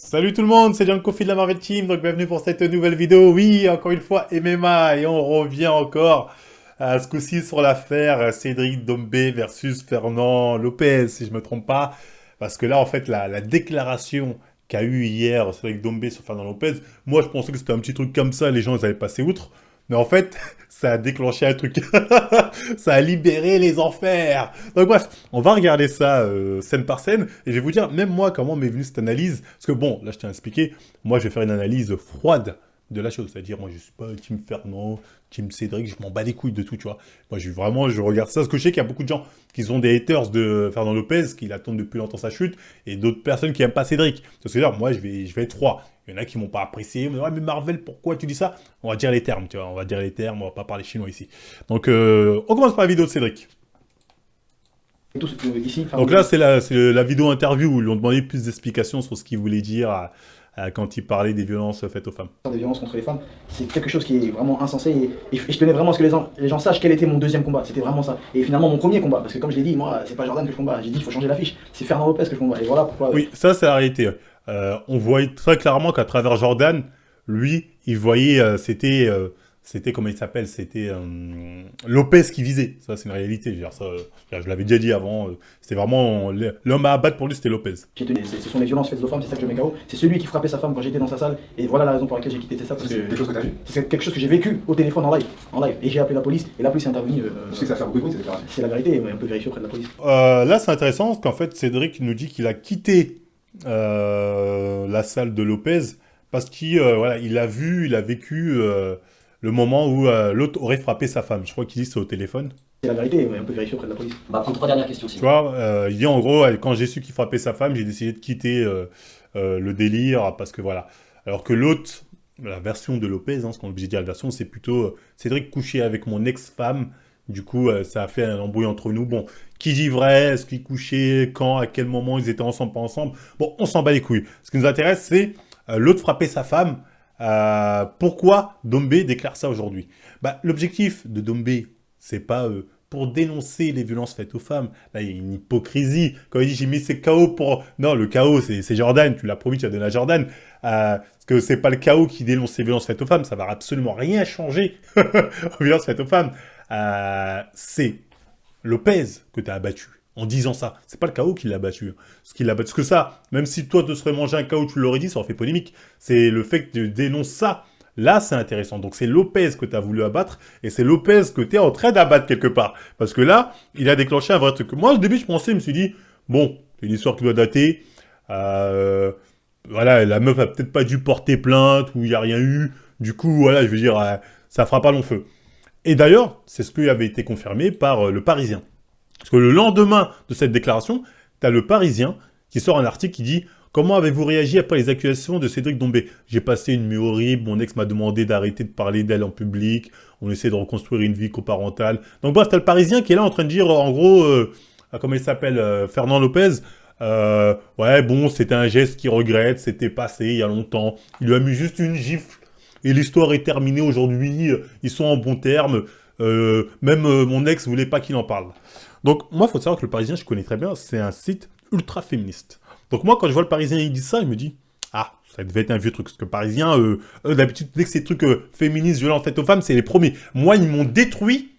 Salut tout le monde, c'est Giancofi de la Marvel Team, donc bienvenue pour cette nouvelle vidéo. Oui, encore une fois, MMA, et on revient encore à ce coup-ci sur l'affaire Cédric Doumbé versus Fernand Lopez, si je me trompe pas. Parce que là, en fait, la déclaration qu'a eu hier Cédric Doumbé sur Fernand Lopez, moi je pensais que c'était un petit truc comme ça, les gens ils avaient passé outre. Mais en fait, ça a déclenché un truc. Ça a libéré les enfers. Donc bref, on va regarder ça scène par scène. Et je vais vous dire, même moi, comment m'est venue cette analyse. Parce que bon, là, je t'ai expliqué. Moi, je vais faire une analyse froide de la chose. C'est-à-dire, moi, je suis pas Team Fernand, Team Cédric. Je m'en bats les couilles de tout, tu vois. Moi, je regarde ça. Parce que je sais qu'il y a beaucoup de gens qui sont des haters de Fernand Lopez, qui l'attendent depuis longtemps sa chute. Et d'autres personnes qui n'aiment pas Cédric. Parce que là, moi, je vais être froid. Il y en a qui m'ont pas apprécié. Ouais, mais Marvel, pourquoi tu dis ça? On va dire les termes, tu vois. On va dire les termes, on va pas parler chinois ici. Donc, on commence par la vidéo de Cédric. Tous ici, enfin, Donc là, c'est la vidéo interview où ils lui ont demandé plus d'explications sur ce qu'il voulait dire quand il parlait des violences faites aux femmes. des violences contre les femmes, c'est quelque chose qui est vraiment insensé et je tenais vraiment à ce que les gens sachent quel était mon deuxième combat, c'était vraiment ça. Et finalement mon premier combat, parce que comme je l'ai dit, moi c'est pas Jordan que je combat, j'ai dit il faut changer l'affiche, c'est Fernand Lopez que je combat, et voilà pourquoi. Oui, ça c'est la réalité. On voyait très clairement qu'à travers Jordan, lui, il voyait, c'était comment il s'appelle, c'était Lopez qui visait. Ça c'est une réalité. Je veux dire, ça, je l'avais déjà dit avant. C'était vraiment l'homme à abattre pour lui, c'était Lopez. Ce sont les violences faites aux femmes, c'est ça que je mets KO. C'est celui qui frappait sa femme quand j'étais dans sa salle, et voilà la raison pour laquelle j'ai quitté ça. C'est quelque chose que t'as vu? C'est quelque chose que j'ai vécu au téléphone en live, et j'ai appelé la police, et la police est intervenue. Tu sais que ça fait beaucoup de bruit, cette déclaration. C'est la vérité, on peut vérifier auprès de la police. Là, c'est intéressant parce qu'en fait, Cédric nous dit qu'il a quitté la salle de Lopez parce qu'il voilà, il a vu, il a vécu le moment où l'autre aurait frappé sa femme. Je crois qu'il dit c'est au téléphone. C'est la vérité, on peut vérifier auprès de la police. On va prendre trois dernières questions. Tu vois, il dit en gros, quand j'ai su qu'il frappait sa femme, j'ai décidé de quitter le délire parce que voilà. Alors que l'autre, la version de Lopez, hein, ce qu'on est obligé de dire la version, c'est plutôt Cédric couché avec mon ex-femme. Du coup, ça a fait un embrouille entre nous. Bon, qui dit vrai? Est-ce qu'ils couchaient? Quand? À quel moment? Ils étaient ensemble, pas ensemble? Bon, on s'en bat les couilles. Ce qui nous intéresse, c'est l'autre frapper sa femme. Pourquoi Doumbé déclare ça aujourd'hui? Bah, l'objectif de Doumbé, c'est pas pour dénoncer les violences faites aux femmes. Là, il y a une hypocrisie. Quand il dit j'ai mis ces KO pour... Non, le KO, c'est Jordan. Tu l'as promis, tu as donné à Jordan. Parce que c'est pas le KO qui dénonce les violences faites aux femmes. Ça va absolument rien changer aux violences faites aux femmes. C'est Lopez que tu as abattu en disant ça. C'est pas le KO qui l'a battu. Ce qu'il l'a battu, parce que ça, même si toi te serais mangé un KO, tu l'aurais dit, ça aurait fait polémique. C'est le fait que tu dénonces ça. Là, c'est intéressant. Donc, c'est Lopez que tu as voulu abattre et c'est Lopez que tu es en train d'abattre quelque part. Parce que là, il a déclenché un vrai truc. Moi, au début, je pensais, je me suis dit, bon, c'est une histoire qui doit dater. Voilà, la meuf a peut-être pas dû porter plainte ou il n'y a rien eu. Du coup, voilà, je veux dire, ça fera pas long feu. Et d'ailleurs, c'est ce qui avait été confirmé par le Parisien. Parce que le lendemain de cette déclaration, tu as le Parisien qui sort un article qui dit « Comment avez-vous réagi après les accusations de Cédric Doumbé? J'ai passé une nuit horrible, mon ex m'a demandé d'arrêter de parler d'elle en public, on essaie de reconstruire une vie coparentale. » Donc bref, tu as le Parisien qui est là en train de dire, en gros, comment il s'appelle, Fernand Lopez, ouais, bon, c'était un geste qu'il regrette, c'était passé il y a longtemps, il lui a mis juste une gifle. Et l'histoire est terminée aujourd'hui, ils sont en bons termes, même mon ex voulait pas qu'il en parle. Donc moi, il faut savoir que le Parisien, je connais très bien, c'est un site ultra féministe. Donc moi, quand je vois le Parisien, il dit ça, je me dis, ah, ça devait être un vieux truc. Parce que le Parisien, d'habitude, dès que ces trucs féministes, violences faites aux femmes, c'est les premiers. Moi, ils m'ont détruit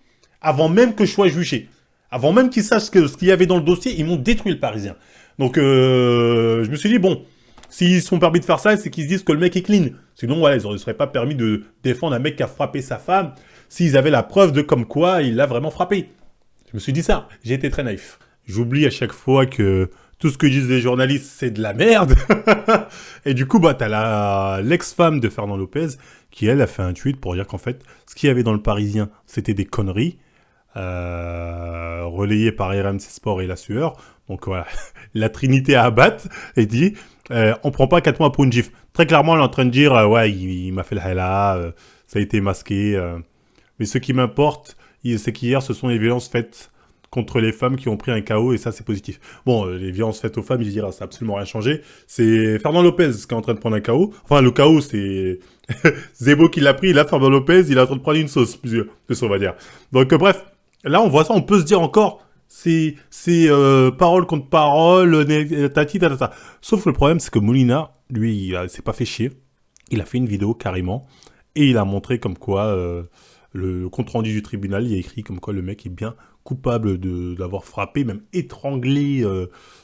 avant même que je sois jugé. Avant même qu'ils sachent ce qu'il y avait dans le dossier, ils m'ont détruit le Parisien. Donc je me suis dit, bon, s'ils sont permis de faire ça, c'est qu'ils se disent que le mec est clean. Sinon, voilà, ils ne seraient pas permis de défendre un mec qui a frappé sa femme s'ils avaient la preuve de comme quoi il l'a vraiment frappé. Je me suis dit ça. J'ai été très naïf. J'oublie à chaque fois que tout ce que disent les journalistes, c'est de la merde. Et du coup, bah, t'as l'ex-femme de Fernand Lopez qui, elle, a fait un tweet pour dire qu'en fait, ce qu'il y avait dans le Parisien, c'était des conneries. Relayé par RMC Sport et La Sueur. Donc voilà, la trinité à abattre et dit on prend pas 4 mois pour une gifle. Très clairement, elle est en train de dire ouais, il m'a fait le hella, ça a été masqué. Mais ce qui m'importe, c'est qu'hier, ce sont les violences faites contre les femmes qui ont pris un KO et ça, c'est positif. Bon, les violences faites aux femmes, il dira, ça n'a absolument rien changé. C'est Fernand Lopez qui est en train de prendre un KO. Enfin, le KO, c'est Zebo qui l'a pris. Là, Fernand Lopez, il est en train de prendre une sauce, on va dire. Donc, bref, là, on voit ça, on peut se dire encore, c'est parole contre parole, tati, tata. Sauf que le problème, c'est que Molina, lui, il s'est pas fait chier. Il a fait une vidéo carrément et il a montré comme quoi le compte-rendu du tribunal, il y a écrit comme quoi le mec est bien coupable d'avoir frappé, même étranglé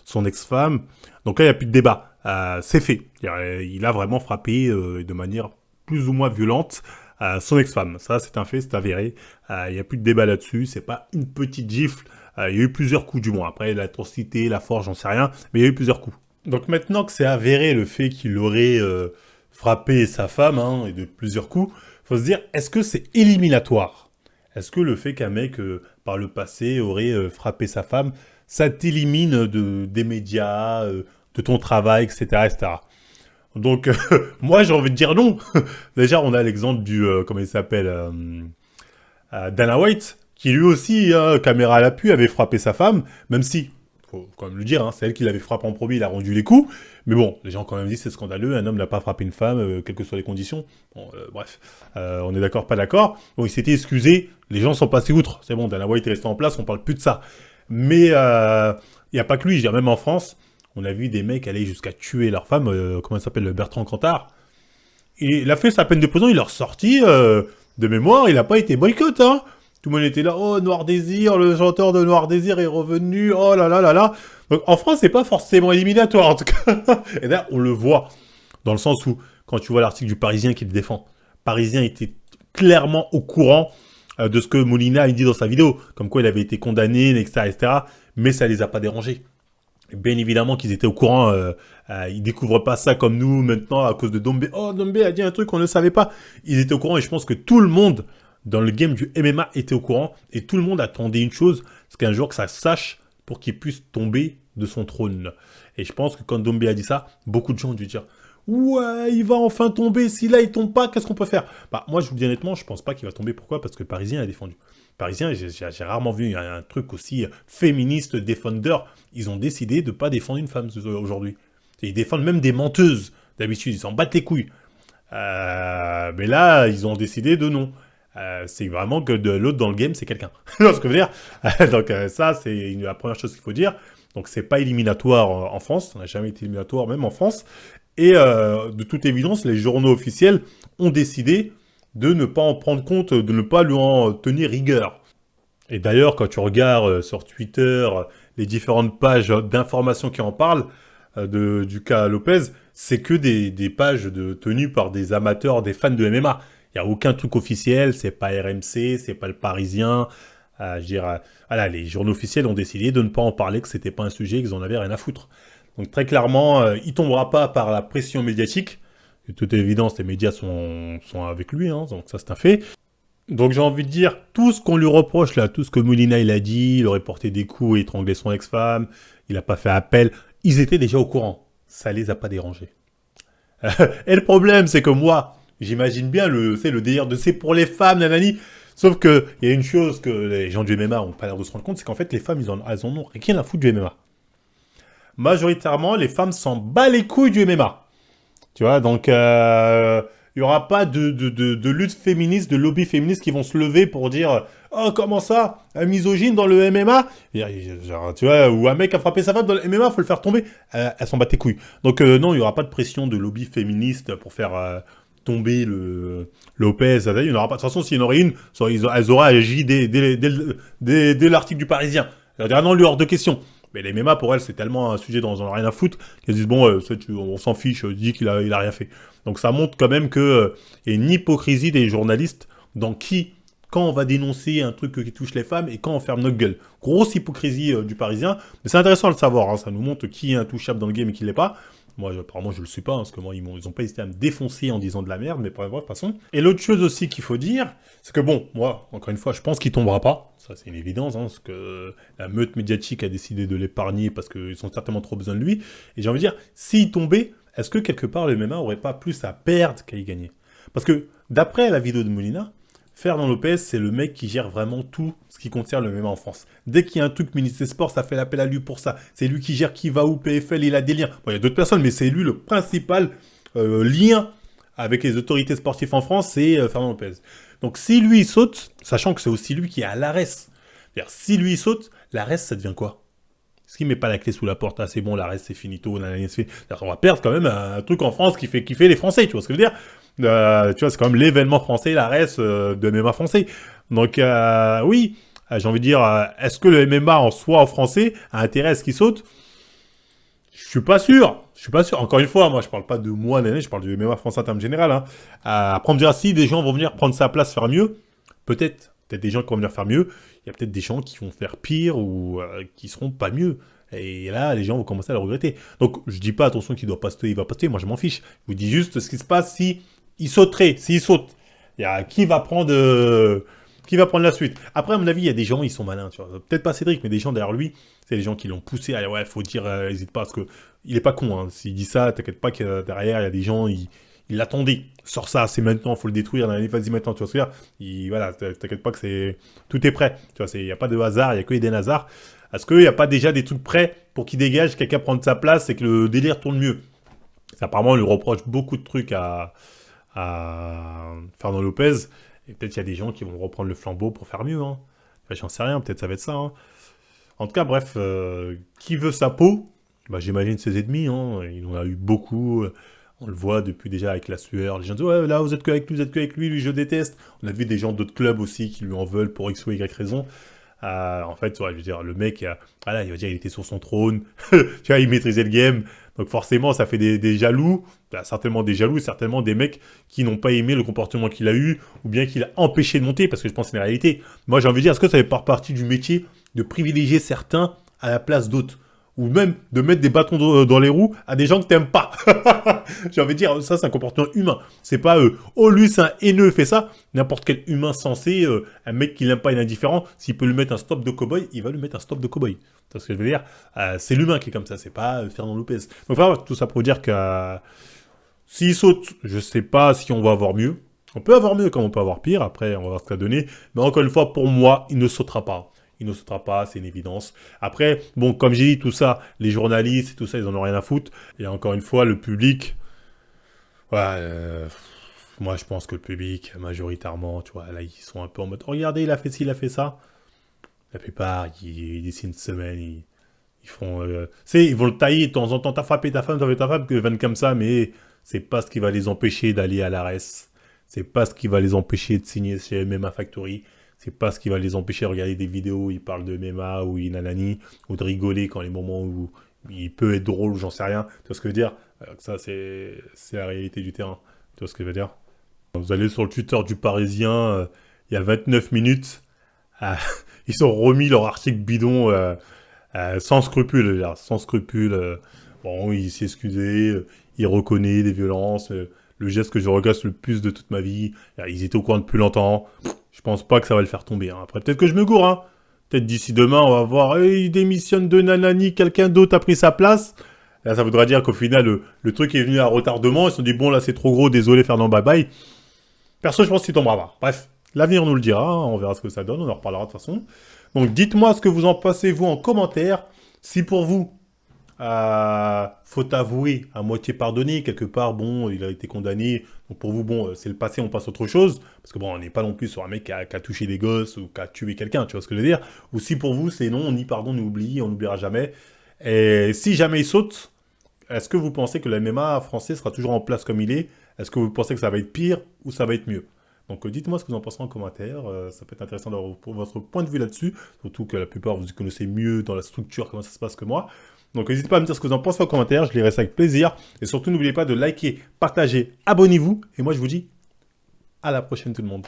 son ex-femme. Donc là, il n'y a plus de débat. C'est fait. Il a vraiment frappé de manière plus ou moins violente son ex-femme. Ça, c'est un fait, c'est avéré. Il n'y a plus de débat là-dessus. C'est pas une petite gifle. Il y a eu plusieurs coups du moins. Après, l'atrocité, la force, j'en sais rien. Mais il y a eu plusieurs coups. Donc maintenant que c'est avéré le fait qu'il aurait frappé sa femme, hein, et de plusieurs coups, faut se dire, est-ce que c'est éliminatoire? Est-ce que le fait qu'un mec, par le passé, aurait frappé sa femme, ça t'élimine des médias, de ton travail, etc., etc. Donc, moi, j'ai envie de dire non. Déjà, on a l'exemple du, comment il s'appelle, Dana White, qui lui aussi, caméra à l'appui, avait frappé sa femme, même si, faut quand même le dire, hein, c'est elle qui l'avait frappé en premier, il a rendu les coups, mais bon, les gens ont quand même dit c'est scandaleux, un homme n'a pas frappé une femme, quelles que soient les conditions. Bon, bref, on est d'accord, pas d'accord. Bon, il s'était excusé, les gens sont passés outre, c'est bon, Dana White est resté en place, on parle plus de ça. Mais il n'y a pas que lui, je veux dire, même en France, on a vu des mecs aller jusqu'à tuer leur femme, comment il s'appelle, Bertrand Cantat. Il a fait sa peine de prison, il est ressorti, de mémoire, il n'a pas été boycott, hein. Tout le monde était là, oh, Noir Désir, le chanteur de Noir Désir est revenu, oh là là là là. Donc en France, c'est pas forcément éliminatoire, en tout cas. Et là, on le voit, dans le sens où, quand tu vois l'article du Parisien qui le défend, Parisien était clairement au courant de ce que Molina a dit dans sa vidéo, comme quoi il avait été condamné, etc., etc., mais ça les a pas dérangés. Bien évidemment qu'ils étaient au courant, ils découvrent pas ça comme nous maintenant à cause de Dombé. Oh, Dombé a dit un truc qu'on ne savait pas. Ils étaient au courant et je pense que tout le monde dans le game du MMA était au courant et tout le monde attendait une chose, c'est qu'un jour que ça sache pour qu'il puisse tomber de son trône. Et je pense que quand Dombé a dit ça, beaucoup de gens ont dû dire ouais, il va enfin tomber, si là il tombe pas, qu'est-ce qu'on peut faire? Bah moi je vous dis honnêtement, je pense pas qu'il va tomber, pourquoi? Parce que le Parisien a défendu. Parisien, j'ai rarement vu un truc aussi féministe, défendeur. Ils ont décidé de pas défendre une femme aujourd'hui. Ils défendent même des menteuses, d'habitude, ils s'en battent les couilles. Mais là, ils ont décidé de non. C'est vraiment que de l'autre dans le game, c'est quelqu'un. Tu vois ce que je veux dire? Donc ça, c'est la première chose qu'il faut dire. Donc c'est pas éliminatoire en France, on n'a jamais été éliminatoire même en France. Et de toute évidence, les journaux officiels ont décidé de ne pas en prendre compte, de ne pas lui en tenir rigueur. Et d'ailleurs, quand tu regardes sur Twitter les différentes pages d'informations qui en parlent du cas Lopez, c'est que des pages tenues par des amateurs, des fans de MMA. Il n'y a aucun truc officiel, c'est pas RMC, c'est pas le Parisien. Je veux dire, voilà, les journaux officiels ont décidé de ne pas en parler, que c'était pas un sujet, qu'ils en avaient rien à foutre. Donc très clairement, il tombera pas par la pression médiatique. De toute évidence, les médias sont avec lui, hein, donc ça c'est un fait. Donc j'ai envie de dire, tout ce qu'on lui reproche là, tout ce que Molina il a dit, il aurait porté des coups et étranglé son ex-femme, il n'a pas fait appel, ils étaient déjà au courant. Ça les a pas dérangés. Et le problème, c'est que moi, j'imagine bien le délire de c'est pour les femmes, nanani. Sauf que il y a une chose que les gens du MMA ont pas l'air de se rendre compte, c'est qu'en fait les femmes, elles en ont rien à foutre du MMA. Majoritairement, les femmes s'en battent les couilles du MMA. Tu vois, donc il n'y aura pas de lutte féministe, de lobby féministe qui vont se lever pour dire oh, comment ça, un misogyne dans le MMA? Genre, tu vois, ou un mec a frappé sa femme dans le MMA, faut le faire tomber. Elles s'en battent les couilles. Donc non, il n'y aura pas de pression de lobby féministe pour faire tomber le Lopez. Il y en aura pas. De toute façon, s'il y en aurait une, elles auraient agi dès l'article du Parisien. Elles diraient non, lui hors de question. Mais les MMA, pour elles, c'est tellement un sujet dont elles n'ont rien à foutre qu'elles disent bon, on s'en fiche, dit qu'il a rien fait. Donc ça montre quand même qu'il y a une hypocrisie des journalistes dans quand on va dénoncer un truc qui touche les femmes et quand on ferme notre gueule. Grosse hypocrisie du Parisien. Mais c'est intéressant de le savoir, hein, ça nous montre qui est intouchable dans le game et qui ne l'est pas. Moi, apparemment, je le suis pas, hein, parce que moi, ils ont pas hésité à me défoncer en disant de la merde, mais bref, de toute façon. Et l'autre chose aussi qu'il faut dire, c'est que bon, moi, encore une fois, je pense qu'il tombera pas. Ça, c'est une évidence, hein, parce que la meute médiatique a décidé de l'épargner parce qu'ils ont certainement trop besoin de lui. Et j'ai envie de dire, s'il tombait, est-ce que quelque part, le MMA aurait pas plus à perdre qu'à y gagner? Parce que, d'après la vidéo de Molina, Fernand Lopez, c'est le mec qui gère vraiment tout ce qui concerne le MMA en France. Dès qu'il y a un truc ministre des Sports, ça fait l'appel à lui pour ça. C'est lui qui gère qui va où, PFL, il a des liens. Bon, il y a d'autres personnes, mais c'est lui le principal lien avec les autorités sportives en France, c'est Fernand Lopez. Donc si lui il saute, sachant que c'est aussi lui qui est à l'ARES, c'est-à-dire si lui il saute, l'ARES ça devient quoi? Est-ce qu'il met pas la clé sous la porte? Ah, c'est bon, la reste, c'est finito. Nanani, c'est fait. On va perdre quand même un truc en France qui fait kiffer les Français, tu vois ce que je veux dire? Tu vois, c'est quand même l'événement français, la reste de MMA français. Donc, oui, j'ai envie de dire, est-ce que le MMA en soi, en français, a intérêt à ce qu'il saute? Je suis pas sûr. Je suis pas sûr. Encore une fois, moi, je parle pas de moi, je parle du MMA français en termes général. Hein. Après, on me dira, si des gens vont venir prendre sa place, faire mieux, peut-être. Peut-être des gens qui vont venir faire mieux. Il y a peut-être des gens qui vont faire pire ou qui seront pas mieux. Et là, les gens vont commencer à le regretter. Donc, je dis pas, attention, qu'il doit pas sauter, il va pas sauter. Moi, je m'en fiche. Je vous dis juste ce qui se passe si il sauterait, s'il saute. Il y a qui va prendre la suite. Après, à mon avis, il y a des gens, ils sont malins. Tu vois. Peut-être pas Cédric, mais des gens derrière lui. C'est les gens qui l'ont poussé à ouais, faut dire, hésite pas, parce que il est pas con. Hein. S'il dit ça, t'inquiète pas que derrière, il y a des gens, ils l'attendaient. Sors ça, c'est maintenant, faut le détruire. Vas-y maintenant, tu vois ce que je veux dire. Voilà, t'inquiète pas que c'est tout est prêt. Tu vois, il y a pas de hasard, il y a que Eden Hazard. Est-ce qu'il n'y a pas déjà des trucs prêts pour qu'il dégage, quelqu'un prenne sa place et que le délire tourne mieux? Apparemment, on lui reproche beaucoup de trucs à Fernand Lopez. Et peut-être qu'il y a des gens qui vont reprendre le flambeau pour faire mieux. Hein. Enfin, j'en sais rien, peut-être ça va être ça. Hein. En tout cas, bref, qui veut sa peau? Bah, j'imagine ses ennemis. Hein. Il en a eu beaucoup. On le voit depuis déjà avec la sueur. Les gens disent ouais, là, vous êtes que avec lui, vous êtes que avec lui, lui, je déteste. On a vu des gens d'autres clubs aussi qui lui en veulent pour X ou Y raison. En fait, ouais, je veux dire, le mec, voilà, il va dire il était sur son trône, tu vois, il maîtrisait le game, donc forcément, ça fait des jaloux, certainement des jaloux, certainement des mecs qui n'ont pas aimé le comportement qu'il a eu, ou bien qu'il a empêché de monter, parce que je pense que c'est une réalité. Moi, j'ai envie de dire, est-ce que ça fait pas partie du métier de privilégier certains à la place d'autres? Ou même de mettre des bâtons dans les roues à des gens que t'aimes pas. J'ai envie de dire, ça c'est un comportement humain. C'est pas, oh lui c'est un haineux, fait ça. N'importe quel humain sensé, un mec qui l'aime pas, il est indifférent, s'il peut lui mettre un stop de cow-boy, il va lui mettre un stop de cow-boy. Tu vois ce que je veux dire? C'est l'humain qui est comme ça, c'est pas Fernand Lopez. Donc voilà, tout ça pour dire que s'il saute, je sais pas si on va avoir mieux. On peut avoir mieux comme on peut avoir pire, après on va voir ce que ça va donner. Mais encore une fois, pour moi, il ne sautera pas. Il ne sautera pas, c'est une évidence. Après, bon, comme j'ai dit, tout ça, les journalistes et tout ça, ils en ont rien à foutre. Et encore une fois, le public, ouais, moi je pense que le public, majoritairement, tu vois, là, ils sont un peu en mode, oh, regardez, il a fait ci, il a fait ça. La plupart, d'ici une semaine, ils font, tu sais, ils vont le tailler de temps en temps, t'as frappé ta femme, que vanne comme ça, mais c'est pas ce qui va les empêcher d'aller à l'ARES. C'est pas ce qui va les empêcher de signer chez MMA Factory. C'est pas ce qui va les empêcher de regarder des vidéos où il parle de MMA ou nanani, ou de rigoler quand les moments où il peut être drôle, j'en sais rien. Tu vois ce que je veux dire? Ça, c'est la réalité du terrain. Tu vois ce que je veux dire? Vous allez sur le Twitter du Parisien, il y a 29 minutes, ils ont remis leur article bidon sans scrupule, là, sans scrupule. Bon, il s'est excusé, il reconnaît des violences, le geste que je regrette le plus de toute ma vie. Ils étaient au courant depuis longtemps. Je pense pas que ça va le faire tomber. Hein. Après, peut-être que je me gourre. Hein. Peut-être d'ici demain, on va voir, hey, il démissionne de nanani, quelqu'un d'autre a pris sa place. Là, ça voudra dire qu'au final, le truc est venu à retardement. Ils se sont dit, bon, là, c'est trop gros, désolé, Fernand, bye bye. Perso, je pense qu'il tombera pas. Bref, l'avenir nous le dira. Hein. On verra ce que ça donne. On en reparlera de toute façon. Donc, dites-moi ce que vous en pensez, vous, en commentaire. Si pour vous, faut avouer, à moitié pardonné, quelque part, bon, il a été condamné, donc pour vous, bon, c'est le passé, on passe à autre chose, parce que bon, on n'est pas non plus sur un mec qui a touché des gosses, ou qui a tué quelqu'un, tu vois ce que je veux dire, ou si pour vous, c'est non, ni pardon, ni oubli, on n'oubliera jamais, et si jamais il saute, est-ce que vous pensez que le MMA français sera toujours en place comme il est? Est-ce que vous pensez que ça va être pire, ou ça va être mieux? Donc dites-moi ce que vous en pensez en commentaire, ça peut être intéressant d'avoir votre point de vue là-dessus, surtout que la plupart vous connaissez mieux dans la structure, comment ça se passe que moi. Donc n'hésitez pas à me dire ce que vous en pensez en commentaire, je lirai ça avec plaisir. Et surtout n'oubliez pas de liker, partager, abonnez-vous. Et moi je vous dis à la prochaine tout le monde.